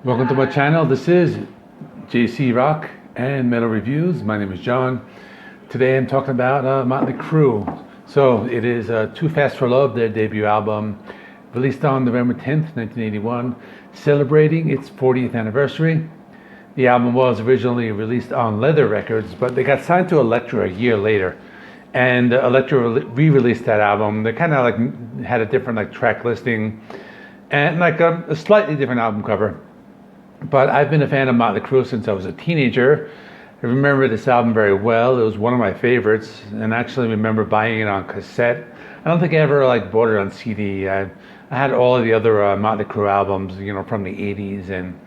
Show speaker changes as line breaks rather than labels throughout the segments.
Welcome to my channel. This is JC Rock and Metal Reviews. My name is John. Today I'm talking about Motley Crüe. So it is Too Fast for Love, their debut album, released on November 10th, 1981, celebrating its 40th anniversary. The album was originally released on Leathur Records, but they got signed to Elektra a year later. And Elektra re-released that album. They kind of like had a different like track listing and like a slightly different album cover. But I've been a fan of Motley Crüe since I was a teenager. I remember this album very well. It was one of my favorites, and I actually remember buying it on cassette. I don't think I ever like bought it on CD. I had all of the other Motley Crüe albums, you know, from the 80s, and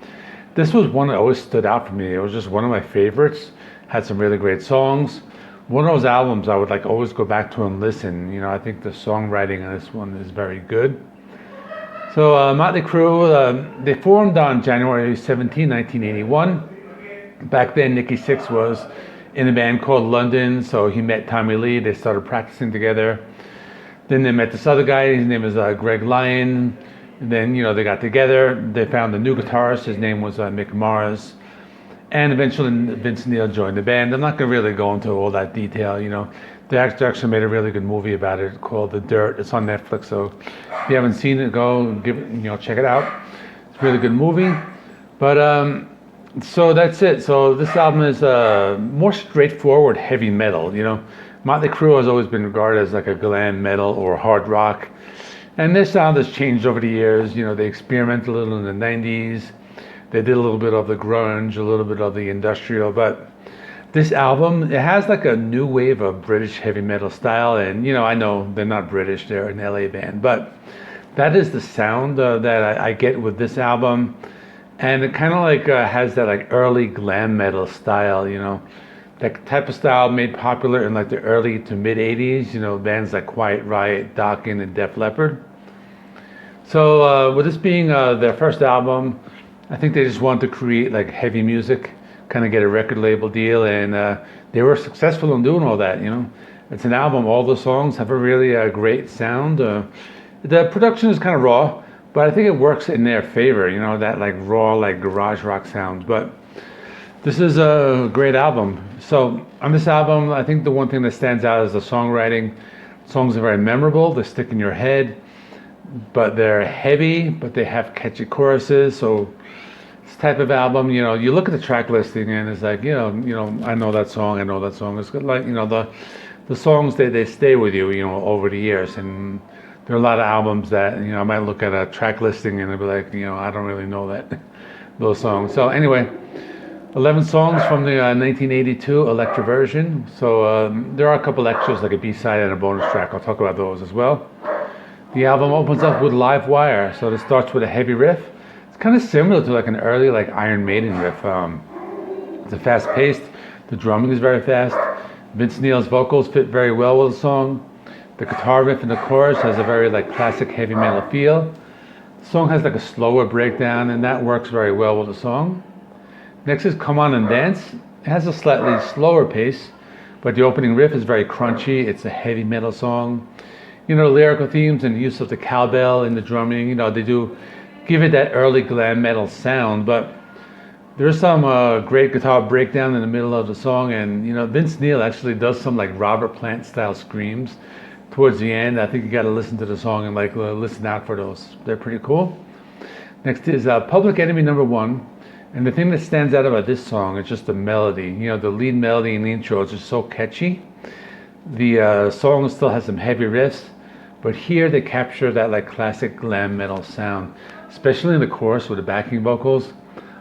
this was one that always stood out for me. It was just one of my favorites. Had some really great songs. One of those albums I would like always go back to and listen. You know, I think the songwriting on this one is very good. So Motley Crüe, they formed on January 17, 1981. Back then, Nikki Sixx was in a band called London, so he met Tommy Lee. They started practicing together. Then they met this other guy. His name is Greg Lyon. And then, you know, they got together. They found a new guitarist. His name was Mick Mars. And eventually, Vince Neil joined the band. I'm not going to really go into all that detail, you know. They actually made a really good movie about it called The Dirt. It's on Netflix, so if you haven't seen it, go give it, you know, check it out. It's a really good movie. But so that's it. So this album is more straightforward heavy metal. You know, Motley Crüe has always been regarded as like a glam metal or hard rock, and their sound has changed over the years. You know, they experimented a little in the '90s. They did a little bit of the grunge, a little bit of the industrial, but this album, it has like a new wave of British heavy metal style. And, you know, I know they're not British, they're an LA band, but that is the sound that I get with this album. And it kind of like has that like early glam metal style, you know, that type of style made popular in like the early to mid 80s, you know, bands like Quiet Riot, Dokken, and Def Leppard. So with this being their first album, I think they just wanted to create like heavy music, kind of get a record label deal, and they were successful in doing all that. You know, it's an album. All the songs have a really great sound. The production is kind of raw, but I think it works in their favor. You know, that like raw, like garage rock sounds. But this is a great album. So on this album, I think the one thing that stands out is the songwriting. Songs are very memorable. They stick in your head, but they're heavy, but they have catchy choruses. So this type of album, you know, you look at the track listing and it's like, you know, I know that song. It's like, you know, the songs they stay with you, you know, over the years. And there are a lot of albums that, you know, I might look at a track listing and I'll be like, you know, I don't really know that those songs. So anyway, 11 songs from the 1982 Elektra version. So there are a couple extras like a B-side and a bonus track. I'll talk about those as well. The album opens up with Livewire. So it starts with a heavy riff. It's kind of similar to like an early like Iron Maiden riff. It's a fast paced. The drumming is very fast. Vince Neil's vocals fit very well with the song. The guitar riff in the chorus has a very like classic heavy metal feel. The song has like a slower breakdown, and that works very well with the song. Next is Come On and Dance. It has a slightly slower pace, but the opening riff is very crunchy. It's a heavy metal song. You know, lyrical themes and the use of the cowbell in the drumming, you know, they do give it that early glam metal sound. But there's some great guitar breakdown in the middle of the song, and, you know, Vince Neil actually does some like Robert Plant style screams towards the end. I think you got to listen to the song and like listen out for those. They're pretty cool. Next is Public Enemy #1. And the thing that stands out about this song is just the melody. You know, the lead melody in the intro is just so catchy. The song still has some heavy riffs, but here they capture that like classic glam metal sound, especially in the chorus with the backing vocals.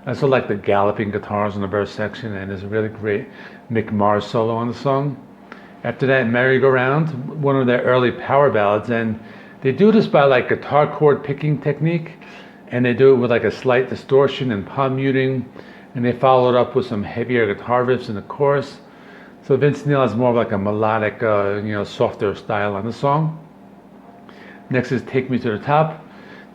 I also like the galloping guitars in the verse section, and there's a really great Mick Mars solo on the song. After that, Merry Go Round, one of their early power ballads, and they do this by like guitar chord picking technique, and they do it with like a slight distortion and palm muting, and they follow it up with some heavier guitar riffs in the chorus. So Vince Neil has more of like a melodic, you know, softer style on the song. Next is Take Me to the Top.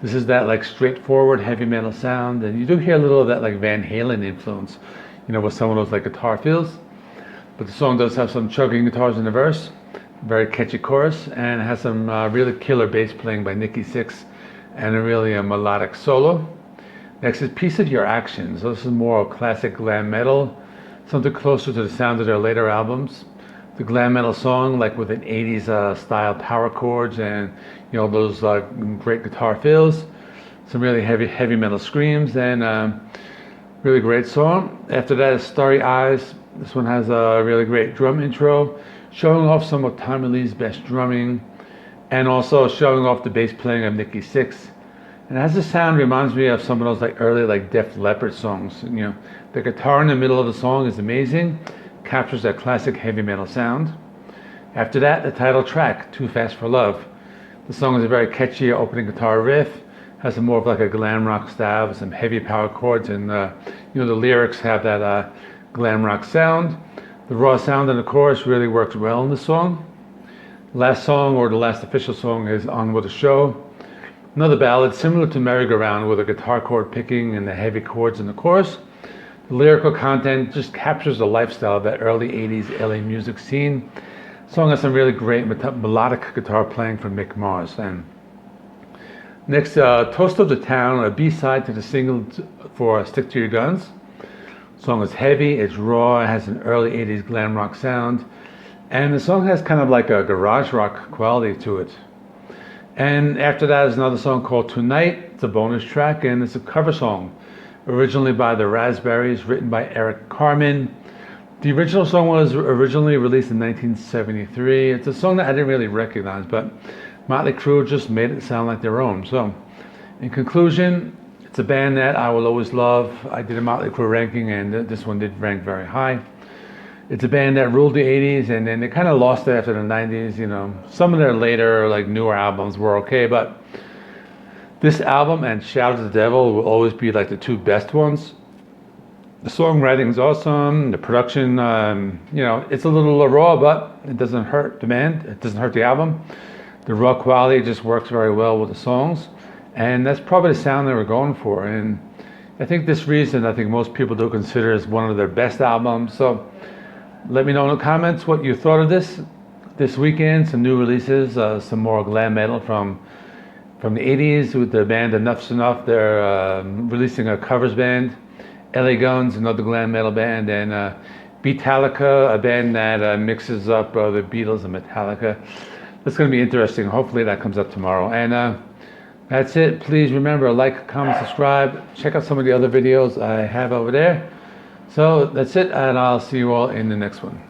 This is that like straightforward heavy metal sound, and you do hear a little of that like Van Halen influence, you know, with some of those like guitar fills. But the song does have some chugging guitars in the verse, very catchy chorus, and it has some really killer bass playing by Nikki Sixx, and a really melodic solo. Next is Piece of Your Actions. So this is more classic glam metal, something closer to the sound of their later albums. The glam metal song, like with an 80s style power chords and those great guitar fills, some really heavy metal screams, and really great song. After that is Starry Eyes. This one has a really great drum intro, showing off some of Tommy Lee's best drumming, and also showing off the bass playing of Nikki Sixx. And it has a sound reminds me of some of those early Def Leppard songs. The guitar in the middle of the song is amazing, captures that classic heavy metal sound. After that, the title track, Too Fast for Love. The song is a very catchy opening guitar riff, has a more of a glam rock style with some heavy power chords, and the lyrics have that glam rock sound. The raw sound in the chorus really works well in the song. Last song, or the last official song, is On With The Show. Another ballad similar to Merry Go Round, with a guitar chord picking and the heavy chords in the chorus. The lyrical content just captures the lifestyle of that early 80s LA music scene. The song has some really great melodic guitar playing from Mick Mars. And next, Toast of the Town, a B-side to the single for Stick to Your Guns. The song is heavy, it's raw, it has an early 80s glam rock sound, and the song has kind of a garage rock quality to it. And after that is another song called Tonight. It's a bonus track, and it's a cover song, originally by the Raspberries, written by Eric Carmen. The original song was originally released in 1973. It's a song that I didn't really recognize, but Motley Crüe just made it sound like their own. So, in conclusion, it's a band that I will always love. I did a Motley Crüe ranking, and this one did rank very high. It's a band that ruled the 80s, and then they kind of lost it after the 90s. Some of their later, newer albums were okay, but this album and Shout at the Devil will always be the two best ones. The songwriting is awesome. The production, it's a little raw, but it doesn't hurt the band. It doesn't hurt the album. The raw quality just works very well with the songs, and that's probably the sound they were going for. And I think most people do consider as one of their best albums. So let me know in the comments what you thought of this weekend. Some new releases, some more glam metal from the 80s with the band Enough's Enough. They're releasing a covers band. LA Guns, another glam metal band, and Beatallica, a band that mixes up the Beatles and Metallica. That's going to be interesting. Hopefully that comes up tomorrow. And that's it. Please remember, like, comment, subscribe. Check out some of the other videos I have over there. So that's it, and I'll see you all in the next one.